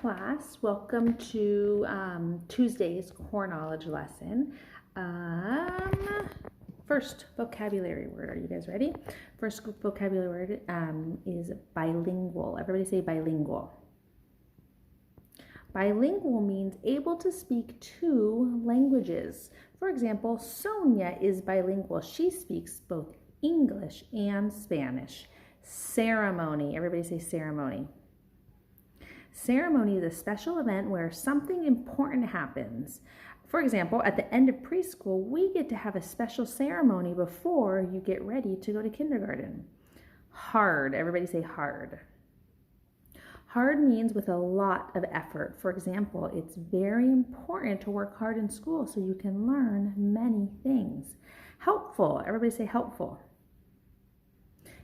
class. Welcome to Tuesday's core knowledge lesson. First vocabulary word. Are you guys ready? First vocabulary word is bilingual. Everybody say bilingual. Bilingual means able to speak two languages. For example, Sonia is bilingual. She speaks both English and Spanish. Ceremony. Everybody say ceremony. Ceremony is a special event where something important happens. For example, at the end of preschool, we get to have a special ceremony before you get ready to go to kindergarten. Hard. Everybody say hard. Hard means with a lot of effort. For example, it's very important to work hard in school so you can learn many things. Helpful. Everybody say helpful.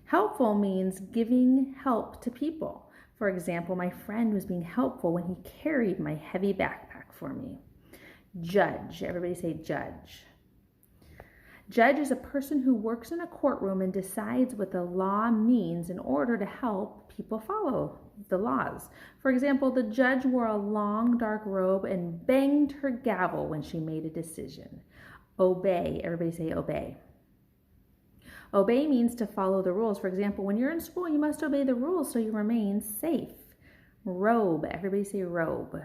Helpful means giving help to people. For example, my friend was being helpful when he carried my heavy backpack for me. Judge. Everybody say judge. Judge is a person who works in a courtroom and decides what the law means in order to help people follow the laws. For example, the judge wore a long dark robe and banged her gavel when she made a decision. Obey. Everybody say obey. Obey means to follow the rules. For example, when you're in school, you must obey the rules so you remain safe. Robe. Everybody say robe.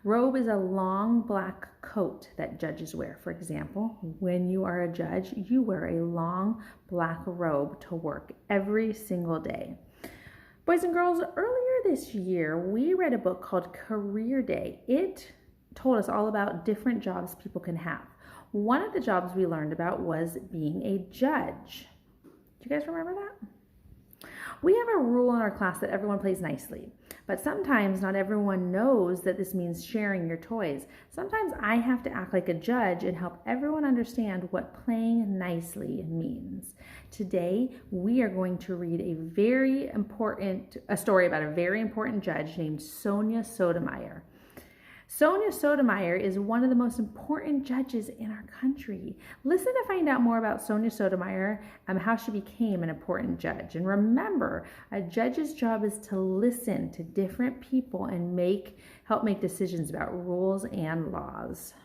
Robe is a long black coat that judges wear. For example, when you are a judge, you wear a long black robe to work every single day. Boys and girls, earlier this year, we read a book called Career Day. It told us all about different jobs people can have. One of the jobs we learned about was being a judge. Do you guys remember that? We have a rule in our class that everyone plays nicely, but sometimes not everyone knows that this means sharing your toys. Sometimes I have to act like a judge and help everyone understand what playing nicely means. Today, we are going to read a story about a very important judge named Sonia Sotomayor. Sonia Sotomayor is one of the most important judges in our country. Listen to find out more about Sonia Sotomayor and how she became an important judge. And remember, a judge's job is to listen to different people and help make decisions about rules and laws.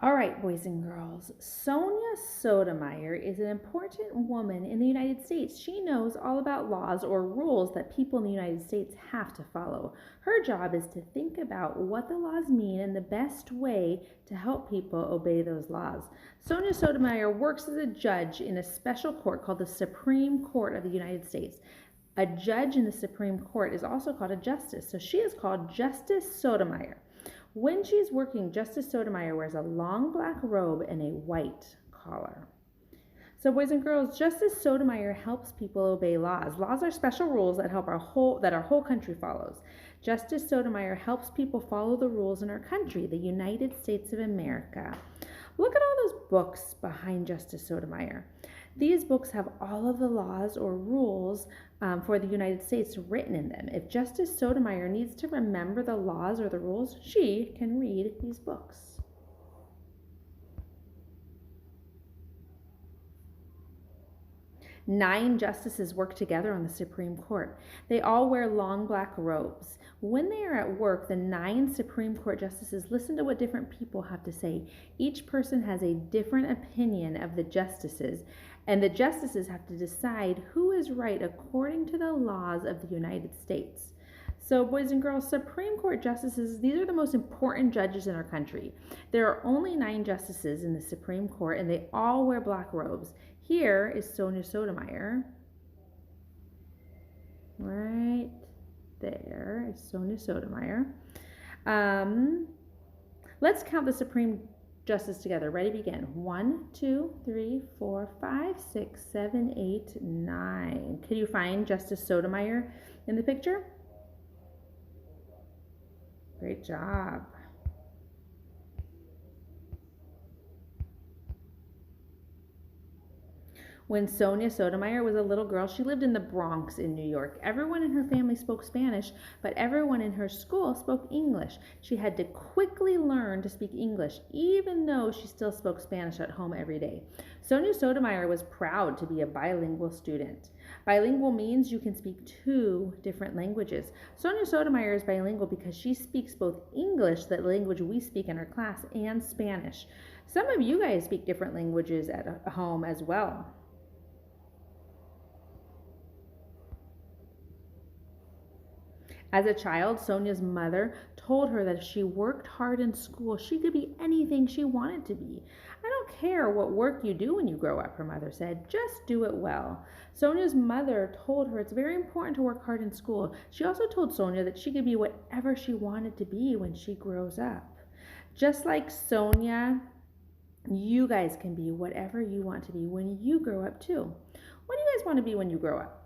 All right, boys and girls, Sonia Sotomayor is an important woman in the United States. She knows all about laws or rules that people in the United States have to follow. Her job is to think about what the laws mean and the best way to help people obey those laws. Sonia Sotomayor works as a judge in a special court called the Supreme Court of the United States. A judge in the Supreme Court is also called a justice, so she is called Justice Sotomayor. When she's working, Justice Sotomayor wears a long black robe and a white collar. So boys and girls, Justice Sotomayor helps people obey laws. Laws are special rules that our whole country follows. Justice Sotomayor helps people follow the rules in our country, the United States of America. Look at all those books behind Justice Sotomayor. These books have all of the laws or rules for the United States written in them. If Justice Sotomayor needs to remember the laws or the rules, she can read these books. Nine justices work together on the Supreme Court. They all wear long black robes. When they are at work, the 9 Supreme Court justices listen to what different people have to say. Each person has a different opinion of the justices, and the justices have to decide who is right according to the laws of the United States. So boys and girls, Supreme Court justices, these are the most important judges in our country. There are only 9 justices in the Supreme Court, and they all wear black robes. Here is Sonia Sotomayor. Right there is Sonia Sotomayor. Let's count the Supreme Justice together. Ready, begin. 1, 2, 3, 4, 5, 6, 7, 8, 9. Can you find Justice Sotomayor in the picture? Great job. When Sonia Sotomayor was a little girl, she lived in the Bronx in New York. Everyone in her family spoke Spanish, but everyone in her school spoke English. She had to quickly learn to speak English, even though she still spoke Spanish at home every day. Sonia Sotomayor was proud to be a bilingual student. Bilingual means you can speak 2 different languages. Sonia Sotomayor is bilingual because she speaks both English, the language we speak in our class, and Spanish. Some of you guys speak different languages at home as well. As a child, Sonia's mother told her that if she worked hard in school, she could be anything she wanted to be. I don't care what work you do when you grow up, her mother said. Just do it well. Sonia's mother told her it's very important to work hard in school. She also told Sonia that she could be whatever she wanted to be when she grows up. Just like Sonia, you guys can be whatever you want to be when you grow up too. What do you guys want to be when you grow up?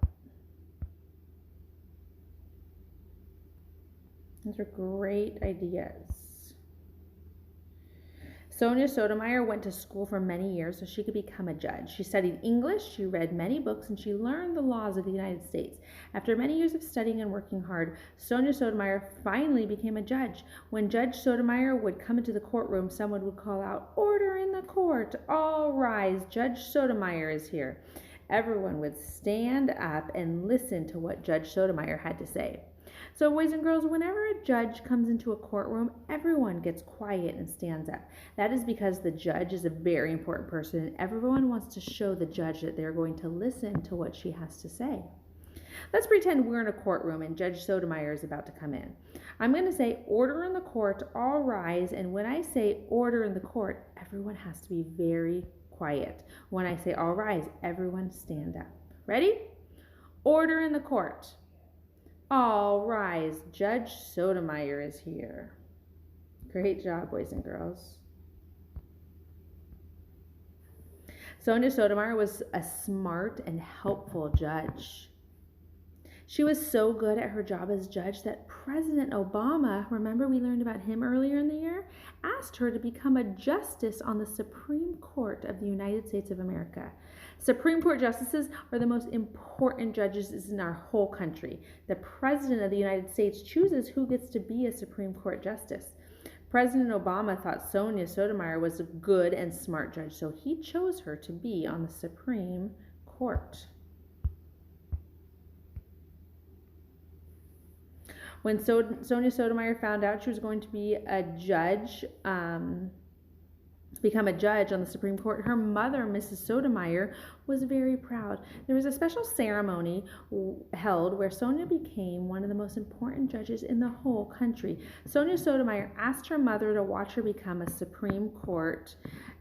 Those are great ideas. Sonia Sotomayor went to school for many years so she could become a judge. She studied English, she read many books, and she learned the laws of the United States. After many years of studying and working hard, Sonia Sotomayor finally became a judge. When Judge Sotomayor would come into the courtroom, someone would call out, "Order in the court! All rise! Judge Sotomayor is here." Everyone would stand up and listen to what Judge Sotomayor had to say. So boys and girls, whenever a judge comes into a courtroom, everyone gets quiet and stands up. That is because the judge is a very important person and everyone wants to show the judge that they're going to listen to what she has to say. Let's pretend we're in a courtroom and Judge Sotomayor is about to come in. I'm going to say, "Order in the court, all rise," and when I say order in the court, everyone has to be very quiet. When I say all rise, everyone stand up. Ready? Order in the court. All rise. Judge Sotomayor is here. Great job, boys and girls. Sonia Sotomayor was a smart and helpful judge. She was so good at her job as judge that President Obama, remember we learned about him earlier in the year, asked her to become a justice on the Supreme Court of the United States of America. Supreme Court justices are the most important judges in our whole country. The President of the United States chooses who gets to be a Supreme Court justice. President Obama thought Sonia Sotomayor was a good and smart judge, so he chose her to be on the Supreme Court. When Sonia Sotomayor found out she was going to be a judge, become a judge on the Supreme Court, her mother, Mrs. Sotomayor, was very proud. There was a special ceremony held where Sonia became one of the most important judges in the whole country. Sonia Sotomayor asked her mother to watch her become a Supreme Court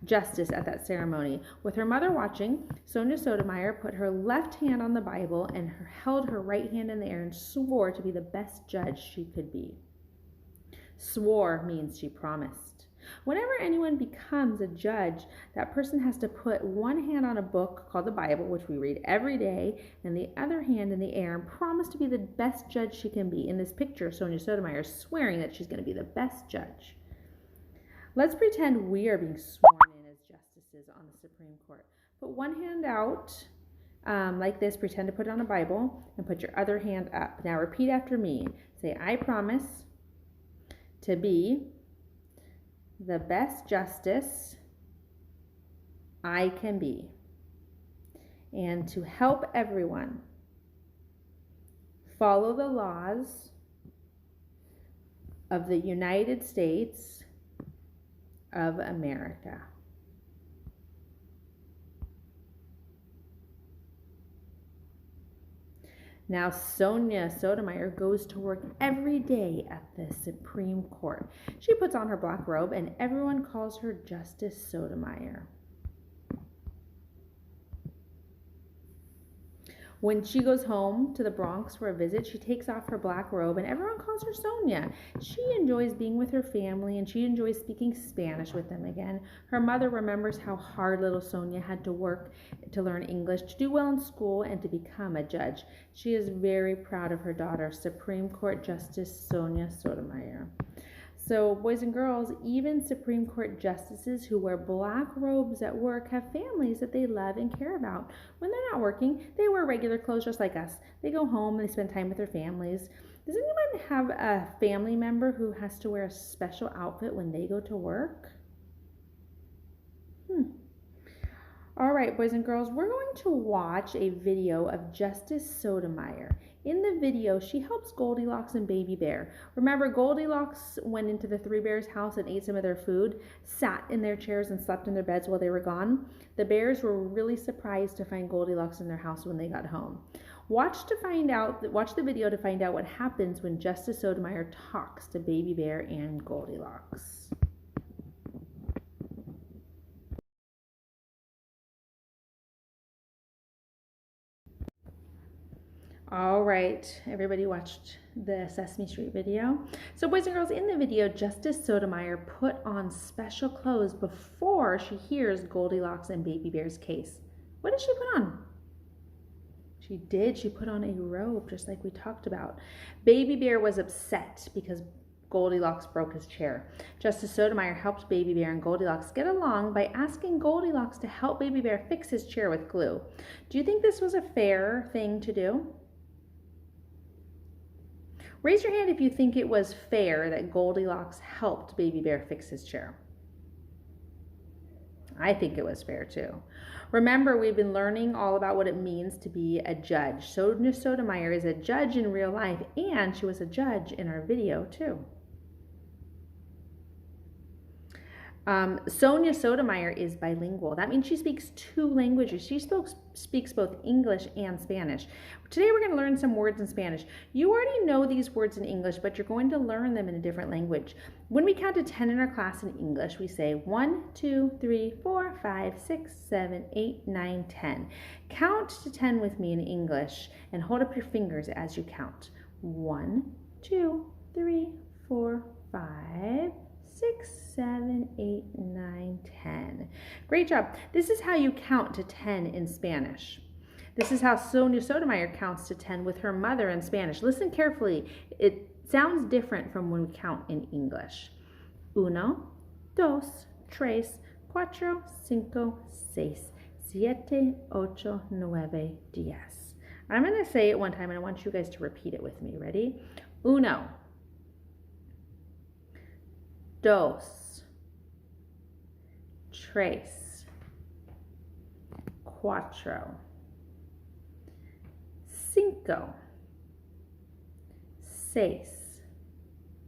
justice at that ceremony. With her mother watching, Sonia Sotomayor put her left hand on the Bible and held her right hand in the air and swore to be the best judge she could be. Swore means she promised. Whenever anyone becomes a judge, that person has to put one hand on a book called the Bible, which we read every day, and the other hand in the air and promise to be the best judge she can be. In this picture, Sonia Sotomayor is swearing that she's going to be the best judge. Let's pretend we are being sworn in as justices on the Supreme Court. Put one hand out like this, pretend to put it on a Bible, and put your other hand up. Now repeat after me. Say, "I promise to be the best justice I can be, and to help everyone follow the laws of the United States of America." Now, Sonia Sotomayor goes to work every day at the Supreme Court. She puts on her black robe and everyone calls her Justice Sotomayor. When she goes home to the Bronx for a visit, she takes off her black robe and everyone calls her Sonia. She enjoys being with her family and she enjoys speaking Spanish with them again. Her mother remembers how hard little Sonia had to work to learn English, to do well in school, and to become a judge. She is very proud of her daughter, Supreme Court Justice Sonia Sotomayor. So, boys and girls, even Supreme Court justices who wear black robes at work have families that they love and care about. When they're not working, they wear regular clothes just like us. They go home, they spend time with their families. Does anyone have a family member who has to wear a special outfit when they go to work? All right, boys and girls, we're going to watch a video of Justice Sotomayor. In the video, she helps Goldilocks and Baby Bear. Remember, Goldilocks went into the Three Bears' house and ate some of their food, sat in their chairs and slept in their beds while they were gone. The bears were really surprised to find Goldilocks in their house when they got home. Watch the video to find out what happens when Justice Sotomayor talks to Baby Bear and Goldilocks. All right, everybody watched the Sesame Street video. So boys and girls, in the video, Justice Sotomayor put on special clothes before she hears Goldilocks and Baby Bear's case. What did she put on? She put on a robe, just like we talked about. Baby Bear was upset because Goldilocks broke his chair. Justice Sotomayor helped Baby Bear and Goldilocks get along by asking Goldilocks to help Baby Bear fix his chair with glue. Do you think this was a fair thing to do? Raise your hand if you think it was fair that Goldilocks helped Baby Bear fix his chair. I think it was fair too. Remember, we've been learning all about what it means to be a judge. Sonia Sotomayor is a judge in real life, and she was a judge in our video too. Sonia Sotomayor is bilingual. That means she speaks 2 languages. She speaks both English and Spanish. Today we're going to learn some words in Spanish. You already know these words in English, but you're going to learn them in a different language. When we count to 10 in our class in English, we say 1, 2, 3, 4, 5, 6, 7, 8, 9, 10. Count to 10 with me in English and hold up your fingers as you count. 1, 2, 3, 4, 5, 6, 7, 8, 9, 10. Great job. This is how you count to 10 in Spanish. This is how Sonia Sotomayor counts to 10 with her mother in Spanish. Listen carefully. It sounds different from when we count in English. 1, 2, 3, 4, 5, 6, 7, 8, 9, 10. I'm going to say it one time and I want you guys to repeat it with me. Ready? 1, 2, 3, 4, 5, 6, 7, 8, 9, 10.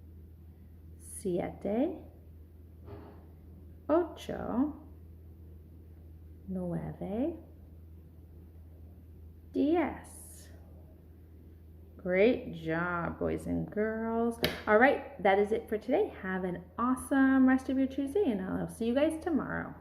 Great job, boys and girls. All right, that is it for today. Have an awesome rest of your Tuesday, and I'll see you guys tomorrow.